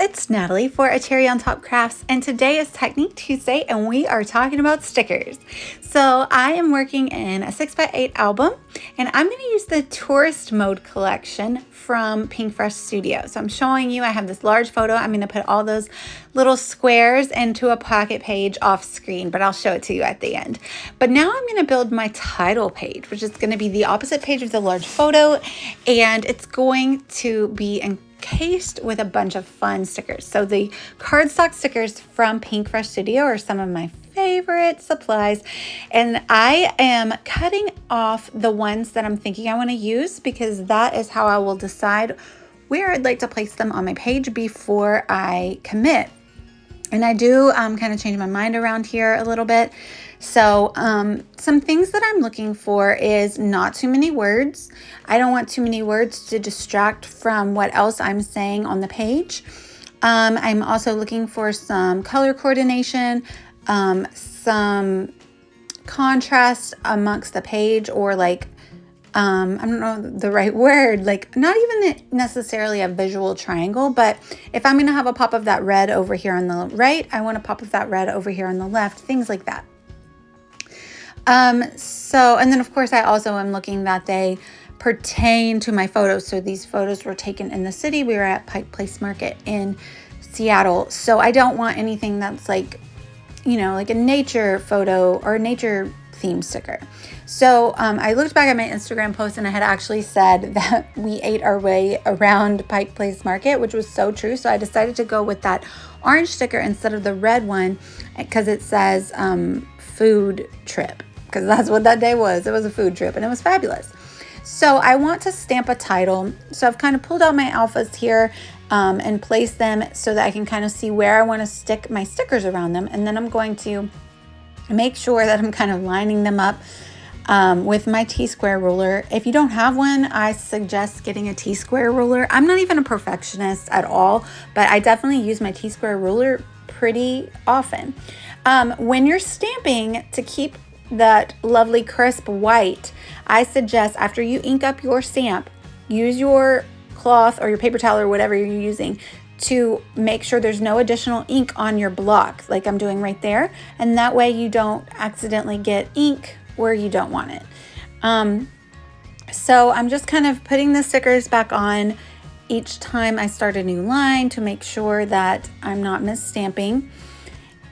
it's Natalie for A Cherry on Top Crafts, and today is Technique Tuesday and we are talking about stickers. So I am working in a 6x8 album and I'm going to use the Tourist Mode collection from Pink Fresh Studio. So I'm showing you, I have this large photo. I'm going to put all those little squares into a pocket page off screen, but I'll show it to you at the end. But now I'm going to build my title page, which is going to be the opposite page of the large photo, and it's going to be encased with a bunch of fun stickers. So the cardstock stickers from Pink Fresh Studio are some of my favorite supplies, and I am cutting off the ones that I'm thinking I want to use because that is how I will decide where I'd like to place them on my page before I commit. And I do kind of change my mind around here a little bit. So some things that I'm looking for is not too many words. I don't want too many words to distract from what else I'm saying on the page. I'm also looking for some color coordination, some contrast amongst the page, or like, I don't know the right word, like not even necessarily a visual triangle, but if I'm going to have a pop of that red over here on the right, I want a pop of that red over here on the left, things like that. And then of course I also am looking that they pertain to my photos. So these photos were taken in the city. We were at Pike Place Market in Seattle. So I don't want anything that's like, you know, like a nature photo or a nature theme sticker. So I looked back at my Instagram post and I had actually said that we ate our way around Pike Place Market, which was so true. So I decided to go with that orange sticker instead of the red one because it says food trip, because that's what that day was. It was a food trip and it was fabulous. So I want to stamp a title. So I've kind of pulled out my alphas here and placed them so that I can kind of see where I want to stick my stickers around them. And then I'm going to make sure that I'm kind of lining them up with my T-square ruler. If you don't have one, I suggest getting a T-square ruler. I'm not even a perfectionist at all, but I definitely use my T-square ruler pretty often. When you're stamping, to keep that lovely crisp white, I suggest after you ink up your stamp, use your cloth or your paper towel or whatever you're using to make sure there's no additional ink on your block like I'm doing right there, and that way you don't accidentally get ink where you don't want it. So I'm just kind of putting the stickers back on each time I start a new line to make sure that I'm not misstamping,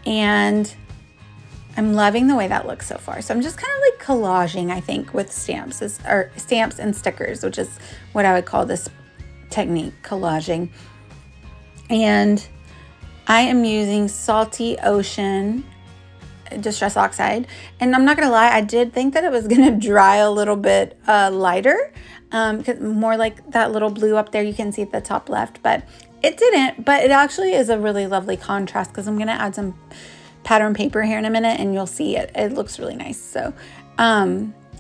and I'm loving the way that looks so far. So I'm just kind of like collaging, I think, with stamps and stickers, which is what I would call this technique, collaging. And I am using Salty Ocean Distress Oxide. And I'm not going to lie, I did think that it was going to dry a little bit lighter, more like that little blue up there you can see at the top left, but it didn't. But it actually is a really lovely contrast because I'm going to add some pattern paper here in a minute and you'll see it. It looks really nice. So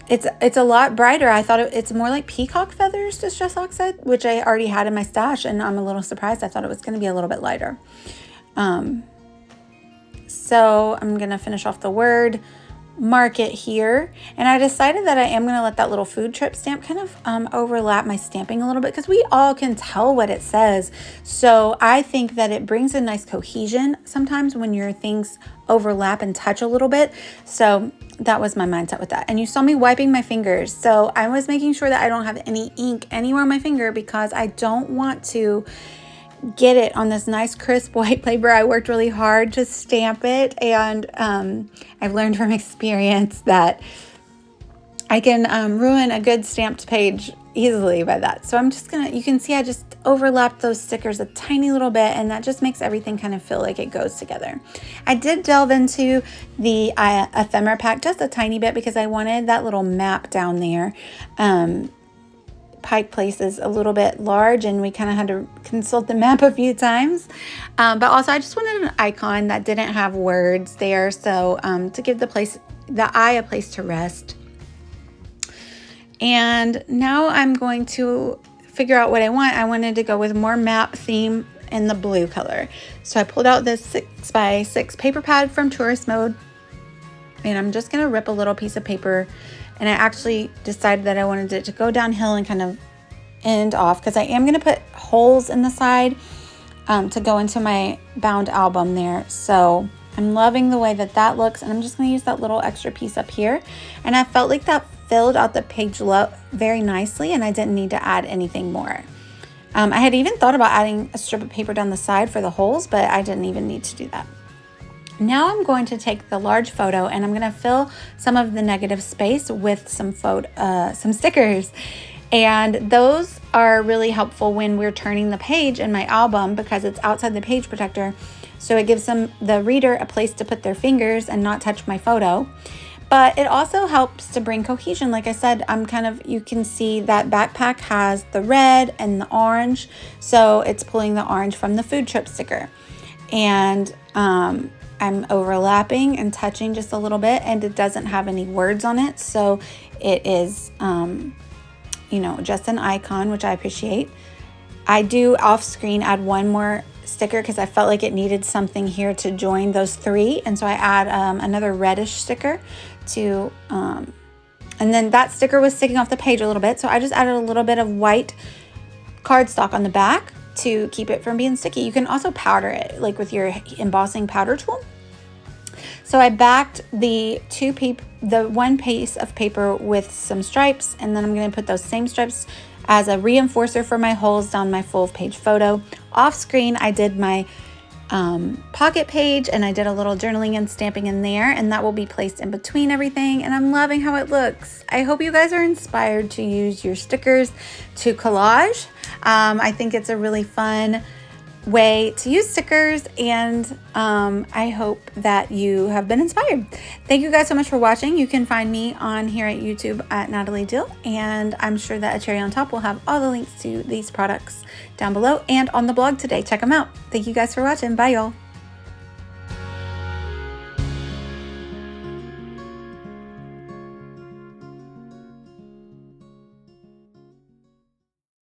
it's a lot brighter. I thought it's more like peacock feathers Distress Oxide, which I already had in my stash, and I'm a little surprised. I thought it was going to be a little bit lighter. So I'm going to finish off the word market here, and I decided that I am going to let that little food trip stamp kind of overlap my stamping a little bit because we all can tell what it says. So I think that it brings a nice cohesion sometimes when your things overlap and touch a little bit. So that was my mindset with that. And you saw me wiping my fingers, so I was making sure that I don't have any ink anywhere on my finger because I don't want to get it on this nice crisp white paper. I worked really hard to stamp it, and I've learned from experience that I can ruin a good stamped page easily by that. So I'm just gonna, you can see I just overlapped those stickers a tiny little bit, and that just makes everything kind of feel like it goes together. I did delve into the ephemera pack just a tiny bit because I wanted that little map down there. Pike Place is a little bit large and we kind of had to consult the map a few times, but also I just wanted an icon that didn't have words there, so to give the eye a place to rest. And now I'm going to figure out what I want. I wanted to go with more map theme in the blue color, so I pulled out this 6x6 paper pad from Tourist Mode, and I'm just gonna rip a little piece of paper. And I actually decided that I wanted it to go downhill and kind of end off because I am going to put holes in the side to go into my bound album there. So I'm loving the way that that looks, and I'm just going to use that little extra piece up here. And I felt like that filled out the page very nicely, and I didn't need to add anything more. I had even thought about adding a strip of paper down the side for the holes, but I didn't even need to do that. Now I'm going to take the large photo and I'm going to fill some of the negative space with some stickers. And those are really helpful when we're turning the page in my album because it's outside the page protector. So it gives the reader a place to put their fingers and not touch my photo. But it also helps to bring cohesion. Like I said, you can see that backpack has the red and the orange. So it's pulling the orange from the food trip sticker. And I'm overlapping and touching just a little bit, and it doesn't have any words on it. So it is, just an icon, which I appreciate. I do off screen add one more sticker because I felt like it needed something here to join those three. And so I add another reddish sticker to, and then that sticker was sticking off the page a little bit. So I just added a little bit of white cardstock on the back to keep it from being sticky. You can also powder it like with your embossing powder tool. So I backed the one piece of paper with some stripes, and then I'm going to put those same stripes as a reinforcer for my holes down my full page photo. Off screen, I did my pocket page, and I did a little journaling and stamping in there, and that will be placed in between everything, and I'm loving how it looks. I hope you guys are inspired to use your stickers to collage. I think it's a really fun way to use stickers, and I hope that you have been inspired. Thank you guys so much for watching. You can find me on here at YouTube at Natalie Dill, and I'm sure that A Cherry on Top will have all the links to these products down below and on the blog today. Check them out. Thank you guys for watching. Bye, y'all.